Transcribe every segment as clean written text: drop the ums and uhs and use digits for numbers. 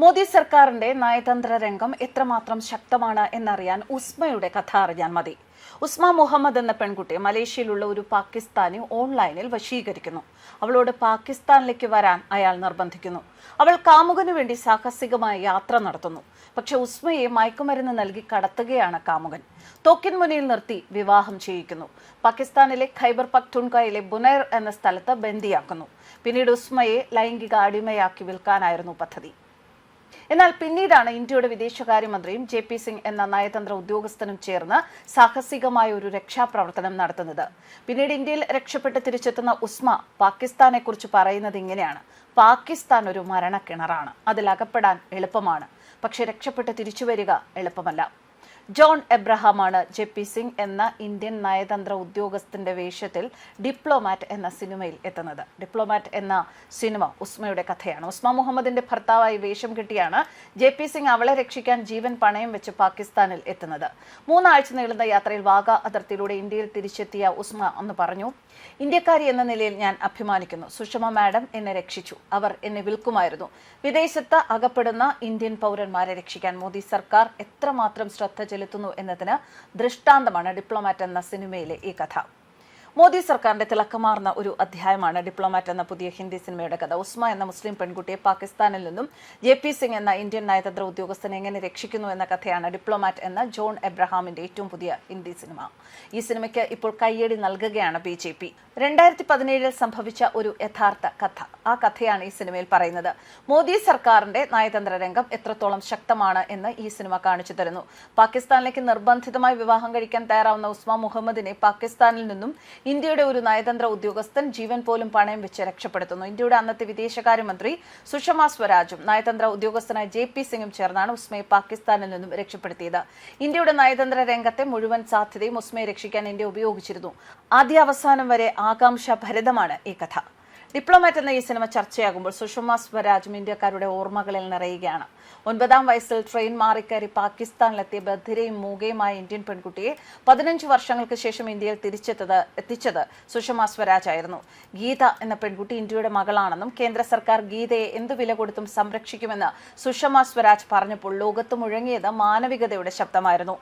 മോദി സർക്കാരിന്റെ നയതന്ത്ര രംഗം എത്രമാത്രം ശക്തമാണ് എന്നറിയാൻ ഉസ്മയുടെ കഥ അറിഞ്ഞാൽ മതി. ഉസ്മ മുഹമ്മദ് എന്ന പെൺകുട്ടി മലേഷ്യയിലുള്ള ഒരു പാകിസ്ഥാനി ഓൺലൈനിൽ വശീകരിക്കുന്നു. അവളോട് പാകിസ്ഥാനിലേക്ക് വരാൻ അയാൾ നിർബന്ധിക്കുന്നു. അവൾ കാമുകനു വേണ്ടി സാഹസികമായ യാത്ര നടത്തുന്നു. പക്ഷെ ഉസ്മയെ മയക്കുമരുന്ന് നൽകി കടത്തുകയാണ് കാമുകൻ. തോക്കിൻ മുനയിൽ നിർത്തി വിവാഹം ചെയ്യിക്കുന്നു. പാകിസ്ഥാനിലെ ഖൈബർ പഖ്തൂൺഖ്വയിലെ ബുനൈർ എന്ന സ്ഥലത്ത് ബന്ദിയാക്കുന്നു. പിന്നീട് ഉസ്മയെ ലൈംഗിക അടിമയാക്കി വിൽക്കാനായിരുന്നു പദ്ധതി. എന്നാൽ പിന്നീടാണ് ഇന്ത്യയുടെ വിദേശകാര്യമന്ത്രിയും JP സിംഗ് എന്ന നയതന്ത്ര ഉദ്യോഗസ്ഥനും ചേർന്ന് സാഹസികമായ ഒരു രക്ഷാപ്രവർത്തനം നടത്തുന്നത്. പിന്നീട് ഇന്ത്യയിൽ രക്ഷപ്പെട്ട് തിരിച്ചെത്തുന്ന ഉസ്മ പാകിസ്ഥാനെ കുറിച്ച് പറയുന്നത് ഇങ്ങനെയാണ്: പാകിസ്ഥാൻ ഒരു മരണക്കിണറാണ്, അതിലകപ്പെടാൻ എളുപ്പമാണ്, പക്ഷെ രക്ഷപ്പെട്ട് തിരിച്ചു വരിക എളുപ്പമല്ല. ജോൺ എബ്രഹാമാണ് JP സിംഗ് എന്ന ഇന്ത്യൻ നയതന്ത്ര ഉദ്യോഗസ്ഥന്റെ വേഷത്തിൽ ഡിപ്ലോമാറ്റ് എന്ന സിനിമയിൽ എത്തുന്നത്. ഡിപ്ലോമാറ്റ് എന്ന സിനിമ ഉസ്മയുടെ കഥയാണ്. ഉസ്മ മുഹമ്മദിന്റെ ഭർത്താവായി വേഷം കിട്ടിയാണ് JP സിംഗ് അവളെ രക്ഷിക്കാൻ ജീവൻ പണയം വെച്ച് പാകിസ്ഥാനിൽ എത്തുന്നത്. 3 ആഴ്ച നീളുന്ന യാത്രയിൽ വാഗ അതിർത്തിയിലൂടെ ഇന്ത്യയിൽ തിരിച്ചെത്തിയ ഉസ്മ അന്ന് പറഞ്ഞു: ഇന്ത്യക്കാരി എന്ന നിലയിൽ ഞാൻ അഭിമാനിക്കുന്നു. സുഷമ മാഡം എന്നെ രക്ഷിച്ചു. അവർ എന്നെ വിൽക്കുമായിരുന്നു. വിദേശത്ത് അകപ്പെടുന്ന ഇന്ത്യൻ പൗരന്മാരെ രക്ഷിക്കാൻ മോദി സർക്കാർ എത്രമാത്രം ശ്രദ്ധ ചെലുത്തുന്നു എന്നതിന് ദൃഷ്ടാന്തമാണ് ഡിപ്ലോമാറ്റ് എന്ന സിനിമയിലെ ഈ കഥ. മോദി സർക്കാരിന്റെ തിളക്കമാർന്ന ഒരു അധ്യായമാണ് ഡിപ്ലോമാറ്റ് എന്ന പുതിയ ഹിന്ദി സിനിമയുടെ കഥ. ഉസ്മ എന്ന മുസ്ലിം പെൺകുട്ടിയെ പാകിസ്ഥാനിൽ നിന്നും JP സിംഗ് എന്ന ഇന്ത്യൻ നയതന്ത്ര ഉദ്യോഗസ്ഥനെ എങ്ങനെ രക്ഷിക്കുന്നു എന്ന കഥയാണ് ഡിപ്ലോമാറ്റ് എന്ന ജോൺ എബ്രഹാമിന്റെ ഏറ്റവും പുതിയ ഹിന്ദി സിനിമ. ഈ സിനിമയ്ക്ക് ഇപ്പോൾ കയ്യടി നൽകുകയാണ് BJP. 2017 സംഭവിച്ച ഒരു യഥാർത്ഥ കഥ. ആ കഥയാണ് ഈ സിനിമയിൽ പറയുന്നത്. മോദി സർക്കാരിന്റെ നയതന്ത്ര രംഗം എത്രത്തോളം ശക്തമാണ് എന്ന് ഈ സിനിമ കാണിച്ചു തരുന്നു. പാകിസ്ഥാനിലേക്ക് നിർബന്ധിതമായി വിവാഹം കഴിക്കാൻ തയ്യാറാവുന്ന ഉസ്മ മുഹമ്മദിനെ പാകിസ്ഥാനിൽ നിന്നും ഇന്ത്യയുടെ ഒരു നയതന്ത്ര ഉദ്യോഗസ്ഥൻ ജീവൻ പോലും പണയം വെച്ച് രക്ഷപ്പെടുത്തുന്നു. ഇന്ത്യയുടെ അന്നത്തെ വിദേശകാര്യമന്ത്രി സുഷമ സ്വരാജും നയതന്ത്ര ഉദ്യോഗസ്ഥനായ JP സിംഗും ചേർന്നാണ് ഉസ്മയെ പാകിസ്ഥാനിൽ നിന്നും രക്ഷപ്പെടുത്തിയത്. ഇന്ത്യയുടെ നയതന്ത്ര രംഗത്തെ മുഴുവൻ സാധ്യതയും ഉസ്മയെ രക്ഷിക്കാൻ ഇന്ത്യ ഉപയോഗിച്ചിരുന്നു. ആദ്യാവസാനം വരെ ആകാംക്ഷാഭരിതമാണ് ഈ കഥ. ഡിപ്ലോമാറ്റ് എന്ന ഈ സിനിമ ചർച്ചയാകുമ്പോൾ സുഷമ സ്വരാജും ഇന്ത്യക്കാരുടെ ഓർമ്മകളിൽ നിറയുകയാണ്. 9ാം വയസ്സിൽ ട്രെയിൻ മാറിക്കയറി പാകിസ്ഥാനിലെത്തിയ ബധിരയും മൂകയുമായ ഇന്ത്യൻ പെൺകുട്ടിയെ 15 വർഷങ്ങൾക്ക് ശേഷം ഇന്ത്യയിൽ എത്തിച്ചത് സുഷമ സ്വരാജ് ആയിരുന്നു. ഗീത എന്ന പെൺകുട്ടി ഇന്ത്യയുടെ മകളാണെന്നും കേന്ദ്ര സർക്കാർ ഗീതയെ എന്തു വില കൊടുത്തും സംരക്ഷിക്കുമെന്ന് സുഷമ സ്വരാജ് പറഞ്ഞപ്പോൾ ലോകത്ത് മുഴങ്ങിയത് മാനവികതയുടെ ശബ്ദമായിരുന്നു.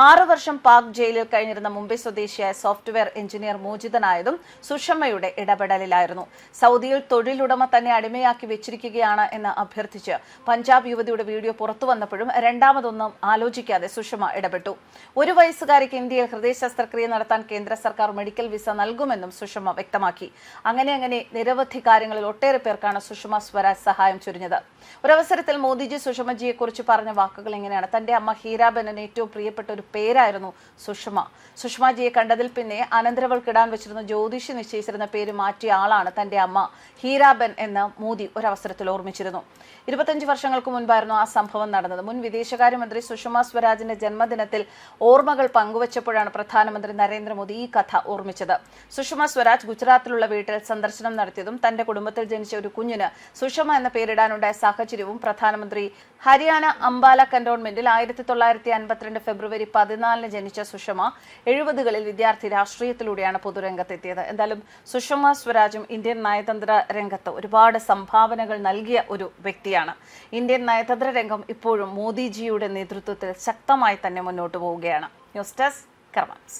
6 വർഷം പാക് ജയിലിൽ കഴിഞ്ഞിരുന്ന മുംബൈ സ്വദേശിയായ സോഫ്റ്റ്വെയർ എഞ്ചിനീയർ മോചിതനായതും സുഷമയുടെ ഇടപെടലിലായിരുന്നു. സൗദിയിൽ തൊഴിലുടമ തന്നെ അടിമയാക്കി വെച്ചിരിക്കുകയാണ് എന്ന് അഭ്യർത്ഥിച്ച് പഞ്ചാബ് യുവതിയുടെ വീഡിയോ പുറത്തു വന്നപ്പോഴും രണ്ടാമതൊന്നും ആലോചിക്കാതെ സുഷമ ഇടപെട്ടു. 1 വയസ്സുകാരിക്ക് ഇന്ത്യയിൽ ഹൃദയ ശസ്ത്രക്രിയ നടത്താൻ കേന്ദ്ര സർക്കാർ മെഡിക്കൽ വിസ നൽകുമെന്നും സുഷമ വ്യക്തമാക്കി. അങ്ങനെ നിരവധി കാര്യങ്ങളിൽ ഒട്ടേറെ പേർക്കാണ് സുഷമ സ്വരാജ് സഹായം ചൊരിഞ്ഞത്. ഒരവസരത്തിൽ മോദിജി സുഷമജിയെ കുറിച്ച് പറഞ്ഞ വാക്കുകൾ ഇങ്ങനെയാണ്: തന്റെ അമ്മ ഹീരാബെന്നിന് ഏറ്റവും പ്രിയപ്പെട്ട ഒരു പേരായിരുന്നു സുഷമ. സുഷമജിയെ കണ്ടതിൽ പിന്നെ അനന്തരവൾക്കിടാൻ വെച്ചിരുന്ന ജ്യോതിഷി നിശ്ചയിച്ചിരുന്ന പേര് മാറ്റിയ ആളാണ് തന്റെ അമ്മ ഹീരാബെൻ എന്ന് മോദി ഒരവസരത്തിൽ ഓർമ്മിച്ചിരുന്നു. 25 വർഷങ്ങൾക്ക് മുൻപായിരുന്നു ആ സംഭവം നടന്നത്. മുൻ വിദേശകാര്യമന്ത്രി സുഷമ സ്വരാജിന്റെ ജന്മദിനത്തിൽ ഓർമ്മകൾ പങ്കുവച്ചപ്പോഴാണ് പ്രധാനമന്ത്രി നരേന്ദ്രമോദി ഈ കഥ ഓർമ്മിച്ചത്. സുഷമ സ്വരാജ് ഗുജറാത്തിലുള്ള വീട്ടിൽ സന്ദർശനം നടത്തിയതും തന്റെ കുടുംബത്തിൽ ജനിച്ച ഒരു കുഞ്ഞിന് സുഷമ എന്ന പേരിടാനുണ്ടായ സാഹചര്യവും പ്രധാനമന്ത്രി ഹരിയാന അംബാല കന്റോൺമെന്റിൽ 1952 ഫെബ്രുവരി 14 ജനിച്ച സുഷമ 70കളിൽ വിദ്യാർത്ഥി രാഷ്ട്രീയത്തിലൂടെയാണ് പൊതുരംഗത്തെത്തിയത്. എന്തായാലും സുഷമ സ്വരാജും ഇന്ത്യൻ നയതന്ത്ര രംഗത്ത് ഒരുപാട് സംഭാവനകൾ നൽകിയ ഒരു വ്യക്തിയാണ്. ഇന്ത്യൻ നയതന്ത്ര രംഗം ഇപ്പോഴും മോദിജിയുടെ നേതൃത്വത്തിൽ ശക്തമായി തന്നെ മുന്നോട്ട് പോവുകയാണ്. News desk കർമാൻസ്.